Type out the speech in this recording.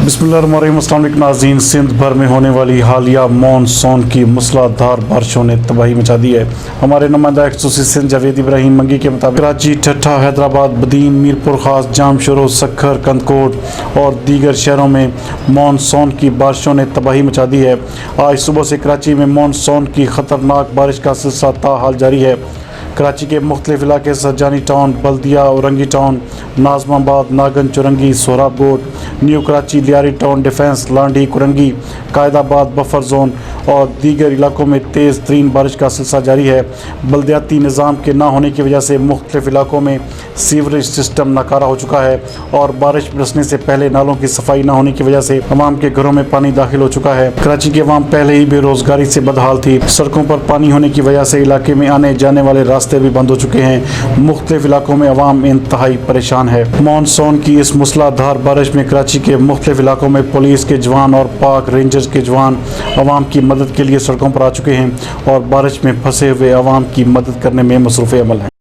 बिस्मिल्लाहिर्रहमानिर्रहीम। अस्सलाम वालेकुम नाज़रीन। सिंध भर में होने वाली हालिया मॉनसून की मूसलाधार बारिशों ने तबाही मचा दी है। हमारे नुमाइंदा ख़ुसूसी सिंध जावेद इब्राहिम मंगी के मुताबिक कराची, ठट्ठा, हैदराबाद, बदीन, मीरपुर खास, जामशोरो, सक्खर, कंदकोट और दीगर शहरों में मॉनसून की बारिशों ने तबाही मचा दी है। आज सुबह से कराची में मॉनसून की ख़तरनाक बारिश का सिलसिला ताहाल जारी है। कराची के मुख्तलिफ इलाके Surjani Town, Baldia, Orangi Town, Nazimabad, Nagan Chowrangi, Sohrab Goth, New Karachi, Lyari Town, Defence, Landhi, Korangi, Qaidabad, Buffer Zone और दीगर इलाकों में तेज़ तरीन बारिश का सिलसिला जारी है। बल्दियाती निज़ाम के ना होने की वजह से मुख्तलिफ इलाकों में सीवरेज सिस्टम नाकारा हो चुका है और बारिश बरसने से पहले नालों की सफाई न होने की वजह से अवाम के घरों में पानी दाखिल हो चुका है। कराची की अवाम पहले ही बेरोजगारी से बदहाल थी। सड़कों पर पानी होने की वजह से इलाके में आने जाने वाले रास्ते भी बंद हो चुके हैं। मुख्तलिफ इलाकों में अवाम इंतहाई परेशान है। मॉनसून की इस मूसलाधार बारिश में कराची के मुख्तलिफ इलाकों में पुलिस के जवान और पाक रेंजर्स के जवान अवाम की मदद के लिए सड़कों पर आ चुके हैं और बारिश में फंसे हुए अवाम की मदद करने में मसरूफ़ अमल हैं।